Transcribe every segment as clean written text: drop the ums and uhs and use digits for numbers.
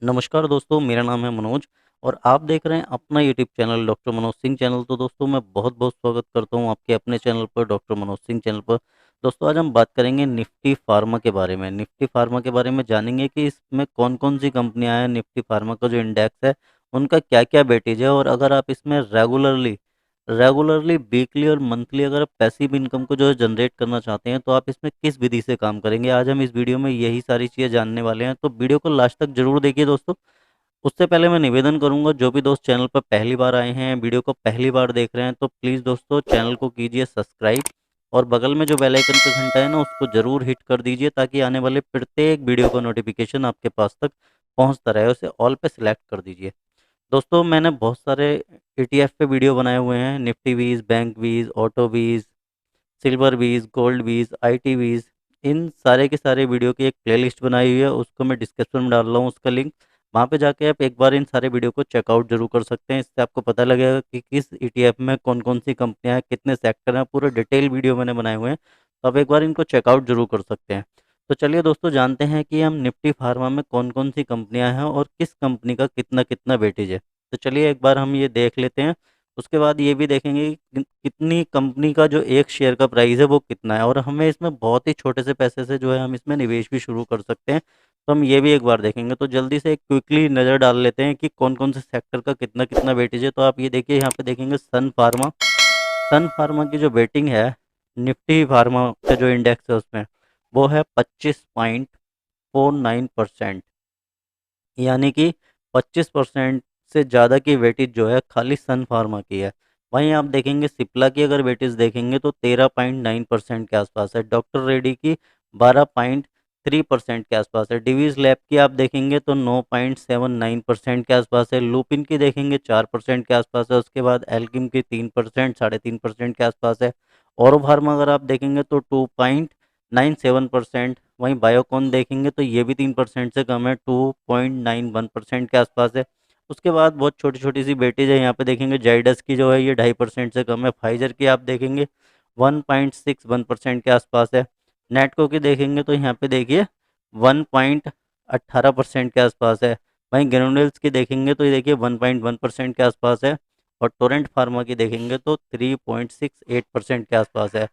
नमस्कार दोस्तों, मेरा नाम है मनोज और आप देख रहे हैं अपना YouTube channel doctor Manoj Singh channel. तो दोस्तों मैं बहुत बहुत स्वागत करता हूं आपके अपने चैनल पर, डॉक्टर मनोज सिंह चैनल पर। दोस्तों आज हम बात करेंगे निफ्टी फार्मा के बारे में। निफ्टी फार्मा के बारे में जानेंगे कि इसमें कौन कौन सी कंपनियां हैं। निफ्टी फार्मा का जो इंडेक्स है उनका क्या क्या वेटेज है, और अगर आप इसमें रेगुलरली रेगुलरली वीकली और मंथली अगर आप पैसिव इनकम को जो है जनरेट करना चाहते हैं तो आप इसमें किस विधि से काम करेंगे, आज हम इस वीडियो में यही सारी चीज़ें जानने वाले हैं। तो वीडियो को लास्ट तक जरूर देखिए दोस्तों। उससे पहले मैं निवेदन करूंगा, जो भी दोस्त चैनल पर पहली बार आए हैं, वीडियो को पहली बार देख रहे हैं, तो प्लीज़ दोस्तों चैनल को कीजिए सब्सक्राइब और बगल में जो बेल आइकन का घंटा है ना उसको जरूर हिट कर दीजिए, ताकि आने वाले प्रत्येक वीडियो का नोटिफिकेशन आपके पास तक पहुंचता रहे। उसे ऑल पे सिलेक्ट कर दीजिए। दोस्तों मैंने बहुत सारे ETF पे वीडियो बनाए हुए हैं, निफ्टी वीज, बैंक वीज, ऑटो वीज, सिल्वर वीज, गोल्ड वीज, IT वीज। इन सारे के सारे वीडियो की एक प्लेलिस्ट बनाई हुई है, उसको मैं डिस्क्रिप्शन में डाल रहा हूँ उसका लिंक। वहाँ पे जाके आप एक बार इन सारे वीडियो को चेकआउट जरूर कर सकते हैं। इससे आपको पता लगेगा कि किस ETF में कौन कौन सी कंपनियां हैं, कितने सेक्टर हैं, पूरे डिटेल वीडियो मैंने बनाए हुए हैं। तो आप एक बार इनको चेकआउट जरूर कर सकते हैं। तो चलिए दोस्तों जानते हैं कि हम निफ्टी फार्मा में कौन कौन सी कंपनियां हैं और किस कंपनी का कितना कितना वेटेज है। तो चलिए एक बार हम ये देख लेते हैं। उसके बाद ये भी देखेंगे कि कितनी कंपनी का जो एक शेयर का प्राइस है वो कितना है, और हमें इसमें बहुत ही छोटे से पैसे से जो है हम इसमें निवेश भी शुरू कर सकते हैं। तो हम ये भी एक बार देखेंगे। तो जल्दी से एक क्विकली नज़र डाल लेते हैं कि कौन कौन से सेक्टर का कितना कितना वेटेज है। तो आप ये देखिए, यहाँ पे देखेंगे सन फार्मा। सन फार्मा की जो वेटिंग है निफ्टी फार्मा का जो इंडेक्स है उसमें, वो है 25.49%। यानी कि 25% से ज़्यादा की वेटेज जो है खाली सन फार्मा की है। वहीं आप देखेंगे सिप्ला की अगर वेटेज देखेंगे तो 13.9% के आसपास है। डॉक्टर रेड्डी की 12.3% के आसपास है। डिवीज लैब की आप देखेंगे तो 9.79% के आसपास है। लुपिन की देखेंगे 4% के आसपास है। उसके बाद एल्किम की 3%, 3.5% के आसपास है। और फार्मा अगर आप देखेंगे तो 2.97%। वहीं बायोकॉन देखेंगे तो ये भी 3% से कम है, 2.91% के आसपास है। उसके बाद बहुत छोटी छोटी सी बेटीज है। यहाँ पे देखेंगे जाइडस की जो है ये 2.5% से कम है। फाइजर की आप देखेंगे 1.61% के आसपास है। नेटको की देखेंगे तो यहाँ पे देखिए 1.18% के आसपास है। वहीं ग्रेनुल्स की देखेंगे तो ये देखिए 1.1% के आसपास है। और टोरेंट फार्मा की देखेंगे तो 3.68% के आसपास है।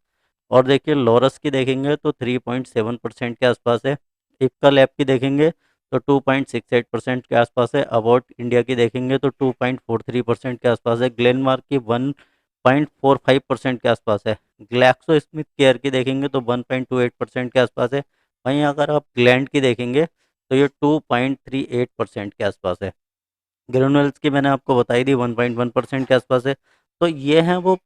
और देखिए लॉरस की देखेंगे तो 3.7% के आसपास है। इफ्का लैब की देखेंगे तो 2.68% के आसपास है। अबाउट इंडिया की देखेंगे तो 2.43% के आसपास है। ग्लेनमार्क की 1.45% के आसपास है। ग्लैक्सो स्मिथ केयर की देखेंगे तो 1.28% के आसपास है। वहीं अगर आप ग्लैंड की देखेंगे तो ये 2.38% के आसपास है। ग्रेनुल्स की मैंने आपको बताई दी 1.1% के आसपास है। तो ये हैं वो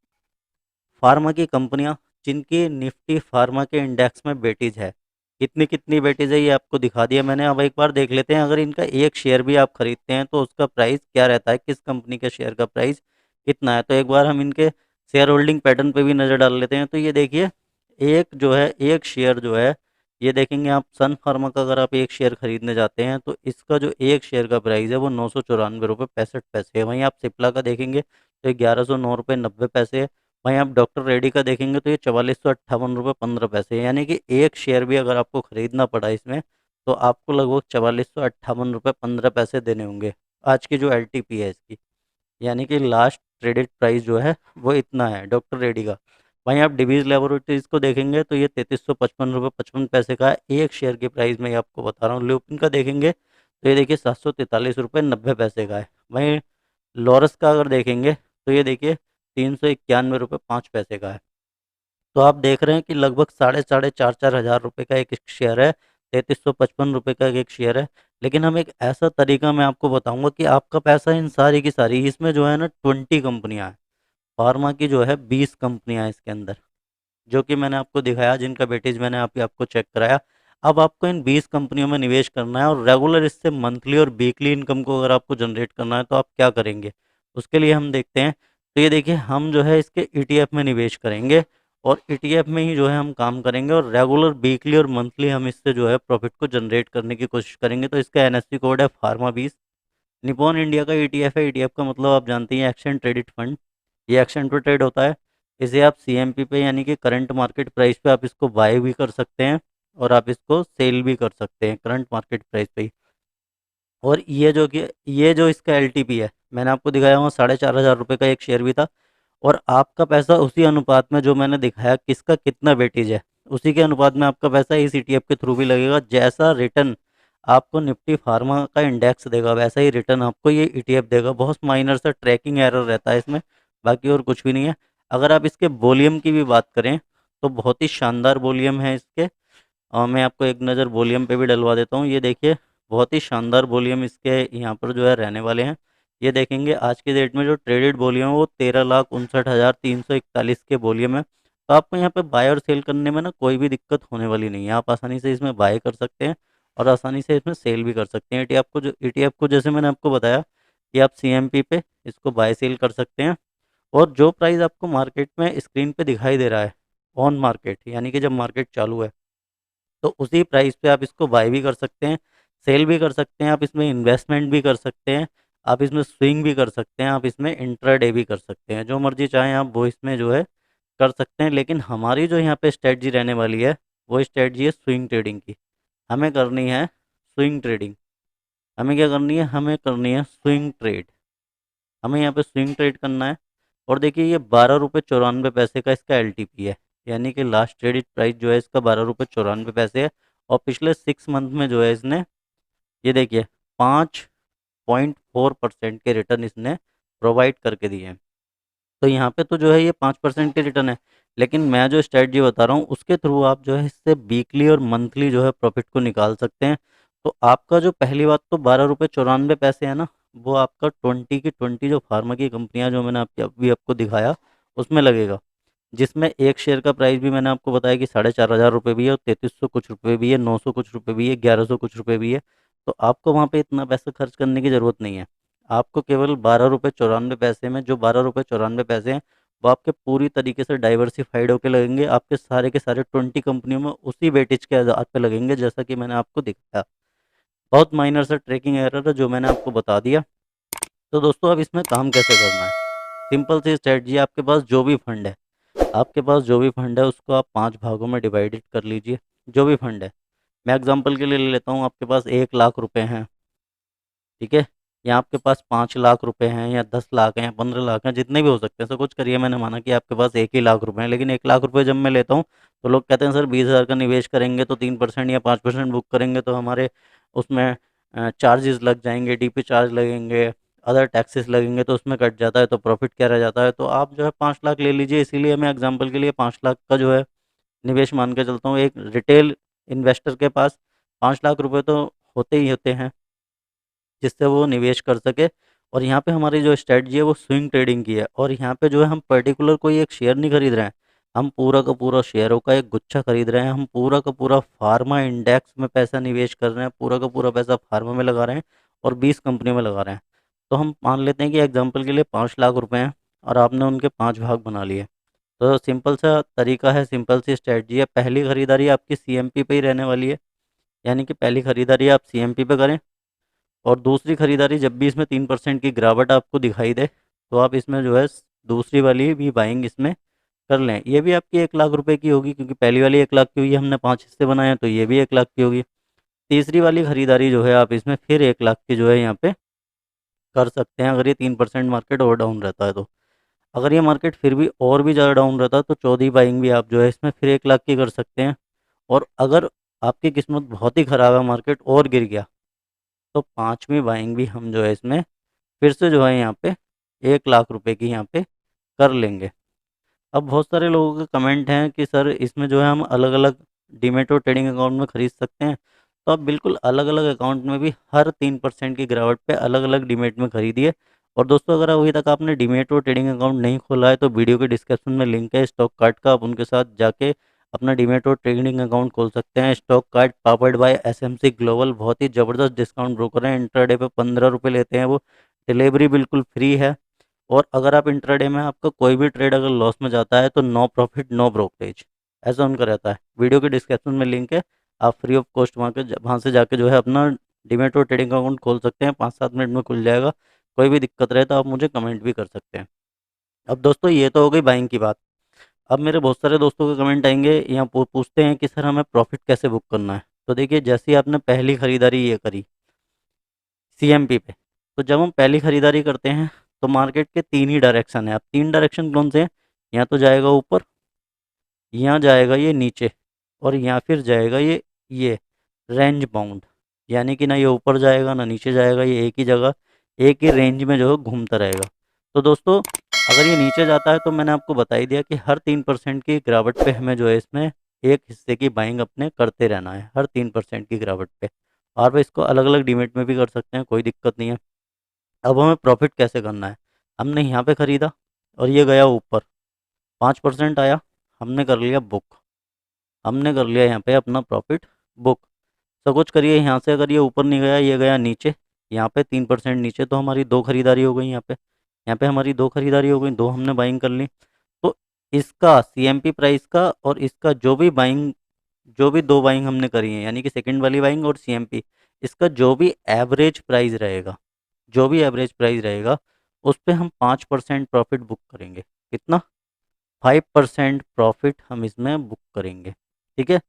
फार्मा की कंपनियां जिनकी निफ्टी फार्मा के इंडेक्स में वेटेज है। कितनी कितनी वेटेज है ये आपको दिखा दिया मैंने। अब एक बार देख लेते हैं, अगर इनका एक शेयर भी आप खरीदते हैं तो उसका प्राइस क्या रहता है, किस कंपनी के शेयर का प्राइस कितना है। तो एक बार हम इनके शेयर होल्डिंग पैटर्न पे भी नज़र डाल लेते हैं। तो ये देखिए, एक जो है एक शेयर जो है, ये देखेंगे आप सन फार्मा का अगर आप एक शेयर खरीदने जाते हैं तो इसका जो एक शेयर का प्राइस है वो 994 रुपये 65 पैसे है। वहीं आप सिप्ला का देखेंगे तो 1109 रुपये 90 पैसे है। वहीं आप डॉक्टर रेड्डी का देखेंगे तो ये 4458 रुपये 15 पैसे है। यानी कि एक शेयर भी अगर आपको खरीदना पड़ा इसमें तो आपको लगभग 4458 रुपये 15 पैसे देने होंगे। आज की जो LTP है इसकी, यानी कि लास्ट ट्रेडेड प्राइस जो है वो इतना है डॉक्टर रेड्डी का। वहीं आप डिवीज लेबोरेटरीज को देखेंगे तो ये 3355 रुपये 55 पैसे का है। एक शेयर की प्राइस मैं आपको बता रहा हूँ। ल्यूपिन का देखेंगे तो ये देखिए 743 रुपये 90 पैसे का है। वहीं लॉरस का अगर देखेंगे तो ये देखिए 391 रुपये 5 पैसे का है। तो आप देख रहे हैं कि लगभग साढ़े साढ़े चार चार हज़ार रुपये का एक एक शेयर है। 3355 रुपये का एक शेयर है। लेकिन हम एक ऐसा तरीका मैं आपको बताऊंगा कि आपका पैसा इन सारी की सारी, इसमें जो है ना 20 कंपनियां हैं। फार्मा की जो है 20 कंपनियां हैं इसके अंदर, जो कि मैंने आपको दिखाया, जिनका वेटेज मैंने आपको चेक कराया। अब आपको इन 20 कंपनियों में निवेश करना है और रेगुलर इससे मंथली और वीकली इनकम को अगर आपको जनरेट करना है तो आप क्या करेंगे, उसके लिए हम देखते हैं। तो ये देखिए, हम जो है इसके ETF में निवेश करेंगे और ETF में ही जो है हम काम करेंगे, और रेगुलर वीकली और मंथली हम इससे जो है प्रॉफिट को जनरेट करने की कोशिश करेंगे। तो इसका NSE कोड है फार्मा 20। निपॉन इंडिया का ETF है। ETF का मतलब आप जानते हैं, एक्सचेंज ट्रेडेड फंड। ये एक्सचेंज पे ट्रेड होता है। इसे आप CMP पे यानी कि करंट मार्केट प्राइस पे आप इसको बाय भी कर सकते हैं और आप इसको सेल भी कर सकते हैं करंट मार्केट प्राइस पे ही। और ये जो इसका एलटीपी है, मैंने आपको दिखाया हुआ 4,500 रुपये का एक शेयर भी था। और आपका पैसा उसी अनुपात में, जो मैंने दिखाया किसका कितना वेटेज है, उसी के अनुपात में आपका पैसा इस ईटीएफ के थ्रू भी लगेगा। जैसा रिटर्न आपको निफ्टी फार्मा का इंडेक्स देगा, वैसा ही रिटर्न आपको ये ईटीएफ देगा। बहुत माइनर सा ट्रैकिंग एरर रहता है इसमें, बाकी और कुछ भी नहीं है। अगर आप इसके वॉल्यूम की भी बात करें तो बहुत ही शानदार वॉल्यूम है इसके। और मैं आपको एक नज़र वॉल्यूम पे भी डलवा देता हूँ। ये देखिए, बहुत ही शानदार वॉल्यूम इसके यहाँ पर जो है रहने वाले हैं। ये देखेंगे आज की डेट में जो ट्रेडेड वॉल्यूम है वो 13,59,341 के वॉल्यूम है। तो आपको यहाँ पे बाय और सेल करने में ना कोई भी दिक्कत होने वाली नहीं है। आप आसानी से इसमें बाय कर सकते हैं और आसानी से इसमें सेल भी कर सकते हैं। ईटीएफ को जैसे मैंने आपको बताया कि आप सीएमपी पे इसको बाय सेल कर सकते हैं। और जो प्राइस आपको मार्केट में स्क्रीन पे दिखाई दे रहा है, ऑन मार्केट यानी कि जब मार्केट चालू है, तो उसी प्राइस पे आप इसको बाय भी कर सकते हैं, सेल भी कर सकते हैं, आप इसमें इन्वेस्टमेंट भी कर सकते हैं, आप इसमें स्विंग भी कर सकते हैं, आप इसमें इंट्राडे भी कर सकते हैं। जो मर्जी चाहें आप वो इसमें जो है कर सकते हैं। लेकिन हमारी जो यहाँ पे स्ट्रेटजी रहने वाली है वो स्ट्रेटजी है स्विंग ट्रेडिंग की। हमें करनी है स्विंग ट्रेडिंग। हमें क्या करनी है? हमें करनी है स्विंग ट्रेड। हमें यहाँ पे स्विंग ट्रेड करना है। और देखिए, ये 12 रुपये 94 पैसे का इसका एलटीपी है, यानी कि लास्ट ट्रेडेड प्राइस जो है इसका 12 रुपये 94 पैसे है। और पिछले 6 मंथ में जो है इसने, ये देखिए, 5.4% के रिटर्न इसने प्रोवाइड करके दिए हैं। तो यहाँ पे तो जो है ये 5% के रिटर्न है। लेकिन मैं जो स्ट्रेटजी बता रहा हूँ उसके थ्रू आप जो है इससे वीकली और मंथली जो है प्रॉफिट को निकाल सकते हैं। तो आपका जो, पहली बात तो 12 रुपये 94 पैसे है ना, वो आपका 20 की 20 जो फार्मा की कंपनियां जो मैंने अभी आपको दिखाया उसमें लगेगा। जिसमें एक शेयर का प्राइस भी मैंने आपको बताया कि 4,500 रुपये भी है, और 3300 कुछ रुपये भी है, 900 कुछ रुपये भी है, 1100 कुछ रुपये भी है। तो आपको वहाँ पे इतना पैसा खर्च करने की ज़रूरत नहीं है। आपको केवल 12 रुपये 94 पैसे में, जो 12 रुपये 94 पैसे हैं, वो आपके पूरी तरीके से डाइवर्सिफाइड होकर लगेंगे। आपके सारे के सारे 20 कंपनियों में उसी वेटेज के आधार पे लगेंगे, जैसा कि मैंने आपको दिखाया। बहुत माइनर सा ट्रैकिंग एरर है जो मैंने आपको बता दिया। तो दोस्तों, अब इसमें काम कैसे करना है? सिंपल सी स्ट्रेटजी है। आपके पास जो भी फंड है उसको आप 5 भागों में डिवाइडेड कर लीजिए। जो भी फंड है, मैं एग्जांपल के लिए ले लेता हूँ, आपके पास 1 लाख रुपए हैं, ठीक है, या आपके पास 5 लाख रुपए हैं, या 10 लाख हैं, या 15 लाख हैं, जितने भी हो सकते हैं। ऐसा कुछ करिए, मैंने माना कि आपके पास 1 ही लाख रुपए हैं, लेकिन 1 लाख रुपए जब मैं लेता हूँ तो लोग कहते हैं सर 20,000 का निवेश करेंगे तो 3% या 5% बुक करेंगे तो हमारे उसमें चार्जेस लग जाएंगे, डीपी चार्ज लगेंगे, अदर टैक्सेस लगेंगे, तो उसमें कट जाता है, तो प्रॉफिट क्या रह जाता है। तो आप जो है 5 लाख ले लीजिए। इसीलिए मैं एग्जाम्पल के लिए 5 लाख का जो है निवेश मान के चलता हूँ। एक रिटेल इन्वेस्टर के पास 5 लाख रुपए तो होते ही होते हैं जिससे वो निवेश कर सके। और यहाँ पे हमारी जो स्ट्रेटजी है वो स्विंग ट्रेडिंग की है। और यहाँ पे जो है हम पर्टिकुलर कोई एक शेयर नहीं खरीद रहे हैं, हम पूरा का पूरा शेयरों का एक गुच्छा खरीद रहे हैं। हम पूरा का पूरा फार्मा इंडेक्स में पैसा निवेश कर रहे हैं, पूरा का पूरा पैसा फार्मा में लगा रहे हैं और 20 कंपनियों में लगा रहे हैं। तो हम मान लेते हैं कि एग्जाम्पल के लिए 5 लाख रुपए हैं और आपने उनके 5 भाग बना लिए। तो सिंपल सा तरीका है, सिंपल सी स्ट्रेटजी है। पहली खरीदारी आपकी सीएमपी पे ही रहने वाली है, यानी कि पहली खरीदारी आप सीएमपी पे करें। और दूसरी खरीदारी, जब भी इसमें 3% की गिरावट आपको दिखाई दे तो आप इसमें जो है दूसरी वाली भी बाइंग इसमें कर लें। ये भी आपकी 1 लाख रुपए की होगी, क्योंकि पहली वाली 1 लाख की हुई है, हमने 5 हिस्से बनाए हैं, तो ये भी 1 लाख की होगी। तीसरी वाली खरीदारी जो है आप इसमें फिर 1 लाख की जो है यहाँ पे कर सकते हैं, अगर ये 3% मार्केट और डाउन रहता है तो। अगर ये मार्केट फिर भी और भी ज़्यादा डाउन रहता है तो चौथी बाइंग भी आप जो है इसमें फिर 1 लाख की कर सकते हैं। और अगर आपकी किस्मत बहुत ही ख़राब है, मार्केट और गिर गया, तो पांचवी बाइंग भी हम जो है इसमें फिर से जो है यहाँ पे 1 लाख रुपए की यहाँ पे कर लेंगे। अब बहुत सारे लोगों के कमेंट हैं कि सर इसमें जो है हम अलग अलग डीमेट और ट्रेडिंग अकाउंट में खरीद सकते हैं। तो आप बिल्कुल अलग अलग अकाउंट में भी हर 3% की गिरावट पे अलग अलग डीमेट में खरीदिए। और दोस्तों, अगर अभी तक आपने डीमेट और ट्रेडिंग अकाउंट नहीं खोला है तो वीडियो के डिस्क्रिप्शन में लिंक है स्टॉक कार्ड का, आप उनके साथ जाके अपना डीमेट और ट्रेडिंग अकाउंट खोल सकते हैं। Stock card powered by SMC global, बहुत ही ज़बरदस्त डिस्काउंट ब्रोकर है। इंट्राडे पे 15 रुपये लेते हैं वो, डिलीवरी बिल्कुल फ्री है। और अगर आप इंट्राडे में आपका कोई भी ट्रेड अगर लॉस में जाता है तो नो प्रॉफिट नो ब्रोकरेज, ऐसा उनका रहता है। वीडियो के डिस्क्रिप्शन में लिंक है, आप फ्री ऑफ कॉस्ट वहाँ से जाके जो है अपना डीमेट और ट्रेडिंग अकाउंट खोल सकते हैं। 5-7 मिनट में खुल जाएगा। कोई भी दिक्कत रहे तो आप मुझे कमेंट भी कर सकते हैं। अब दोस्तों, ये तो हो गई बाइंग की बात। अब मेरे बहुत सारे दोस्तों के कमेंट आएंगे, यहाँ पूछते हैं कि सर हमें प्रॉफिट कैसे बुक करना है। तो देखिए, जैसे ही आपने पहली खरीदारी ये करी सीएमपी पे। तो जब हम पहली खरीदारी करते हैं तो मार्केट के तीन ही डायरेक्शन है। अब तीन डायरेक्शन कौन से हैं? या तो जाएगा ऊपर, यहाँ जाएगा ये नीचे, और यहाँ फिर जाएगा ये रेंज बाउंड, यानी कि ना ये ऊपर जाएगा ना नीचे जाएगा, ये एक ही जगह एक ही रेंज में जो है घूमता रहेगा। तो दोस्तों अगर ये नीचे जाता है तो मैंने आपको बता ही दिया कि हर 3% की गिरावट पे हमें जो है इसमें एक हिस्से की बाइंग अपने करते रहना है, हर 3% की गिरावट पे। और वह इसको अलग अलग डिमेट में भी कर सकते हैं, कोई दिक्कत नहीं है। अब हमें प्रॉफिट कैसे करना है? हमने यहाँ पे ख़रीदा और ये गया ऊपर, 5% आया, हमने कर लिया बुक, हमने कर लिया यहाँ पे अपना प्रॉफिट बुक। तो कुछ करिए यहाँ से, अगर ये ऊपर नहीं गया, ये गया नीचे, यहाँ पे 3% नीचे, तो हमारी दो खरीदारी हो गई यहाँ पे हमारी दो खरीदारी हो गई, दो हमने बाइंग कर ली। तो इसका सीएमपी प्राइस का और इसका जो भी दो बाइंग हमने करी है, यानी कि सेकंड वाली बाइंग और सीएमपी, इसका जो भी एवरेज प्राइस रहेगा, जो भी एवरेज प्राइस रहेगा, उस पे हम 5% प्रॉफिट बुक करेंगे। कितना? 5% प्रॉफिट हम इसमें बुक करेंगे। ठीक है।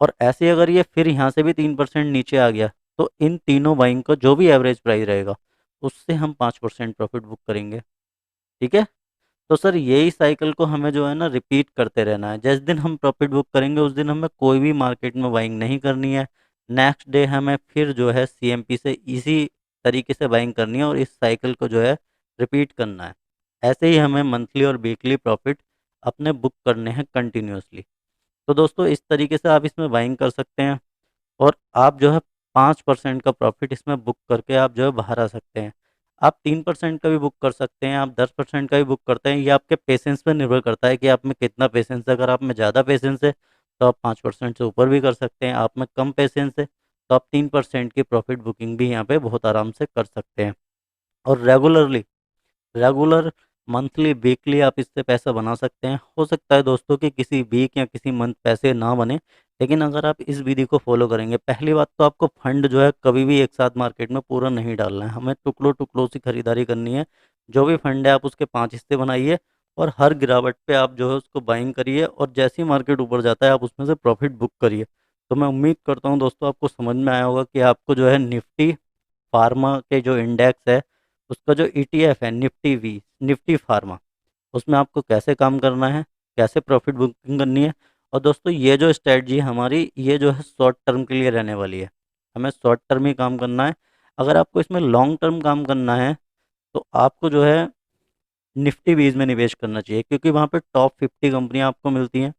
और ऐसे अगर ये फिर यहाँ से भी 3% नीचे आ गया, तो इन तीनों बाइंग का जो भी एवरेज प्राइस रहेगा उससे हम 5% प्रॉफिट बुक करेंगे। ठीक है। तो सर यही साइकिल को हमें जो है ना रिपीट करते रहना है। जिस दिन हम प्रॉफिट बुक करेंगे उस दिन हमें कोई भी मार्केट में बाइंग नहीं करनी है। नेक्स्ट डे हमें फिर जो है सीएमपी से इसी तरीके से बाइंग करनी है और इस साइकिल को जो है रिपीट करना है। ऐसे ही हमें मंथली और वीकली प्रॉफिट अपने बुक करने हैं कंटिन्यूसली। तो दोस्तों इस तरीके से आप इसमें बाइंग कर सकते हैं और आप जो है 5% का प्रॉफिट इसमें बुक करके आप जो है बाहर आ सकते हैं। आप 3% का भी बुक कर सकते हैं, आप 10% का भी बुक करते हैं। ये आपके पेशेंस पर निर्भर करता है कि आप में कितना पेशेंस है। अगर आप में ज़्यादा पेशेंस है तो आप 5% से ऊपर भी कर सकते हैं। आप में कम पेशेंस है तो आप 3% की प्रॉफिट बुकिंग भी यहाँ पे बहुत आराम से कर सकते हैं। और रेगुलर मंथली वीकली आप इससे पैसा बना सकते हैं। हो सकता है दोस्तों कि किसी वीक या किसी मंथ पैसे ना बने, लेकिन अगर आप इस विधि को फॉलो करेंगे, पहली बात तो आपको फंड जो है कभी भी एक साथ मार्केट में पूरा नहीं डालना है, हमें टुकड़ों टुकड़ों से खरीदारी करनी है। जो भी फंड है आप उसके 5 हिस्से बनाइए और हर गिरावट पे आप जो है उसको बाइंग करिए और जैसे ही मार्केट ऊपर जाता है आप उसमें से प्रॉफिट बुक करिए। तो मैं उम्मीद करता हूँ दोस्तों आपको समझ में आया होगा कि आपको जो है निफ्टी फार्मा के जो इंडेक्स है उसका जो ईटीएफ है निफ्टी फार्मा, उसमें आपको कैसे काम करना है, कैसे प्रॉफिट बुकिंग करनी है। और दोस्तों ये जो स्ट्रेटजी हमारी ये जो है शॉर्ट टर्म के लिए रहने वाली है, हमें शॉर्ट टर्म ही काम करना है। अगर आपको इसमें लॉन्ग टर्म काम करना है तो आपको जो है निफ्टी बीज में निवेश करना चाहिए, क्योंकि वहाँ पे टॉप 50 कंपनियाँ आपको मिलती हैं।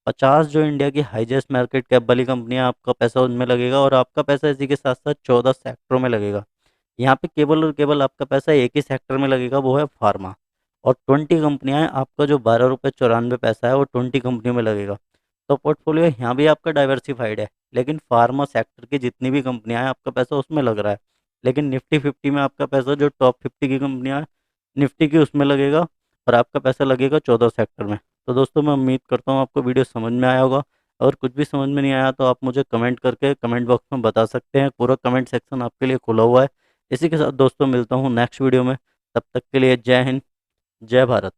50 जो इंडिया की हाईएस्ट मार्केट कैप वाली कंपनियाँ, आपका पैसा उनमें लगेगा और आपका पैसा इसी के साथ साथ 14 सेक्टरों में लगेगा। यहाँ पे केवल और केवल आपका पैसा एक ही सेक्टर में लगेगा, वो है फार्मा। और 20 कंपनियां हैं, आपका जो 12 रुपये 94 पैसा है वो 20 कंपनियों में लगेगा। तो पोर्टफोलियो यहाँ भी आपका डाइवर्सिफाइड है, लेकिन फार्मा सेक्टर की जितनी भी कंपनियां हैं आपका पैसा उसमें लग रहा है। लेकिन निफ्टी 50 में आपका पैसा जो टॉप 50 की कंपनियां हैं निफ्टी की उसमें लगेगा और आपका पैसा लगेगा 14 सेक्टर में। तो दोस्तों मैं उम्मीद करता हूँ आपको वीडियो समझ में आया होगा। अगर कुछ भी समझ में नहीं आया तो आप मुझे कमेंट करके कमेंट बॉक्स में बता सकते हैं, पूरा कमेंट सेक्शन आपके लिए खुला हुआ है। इसी के साथ दोस्तों मिलता हूँ नेक्स्ट वीडियो में। तब तक के लिए जय हिंद, जय भारत।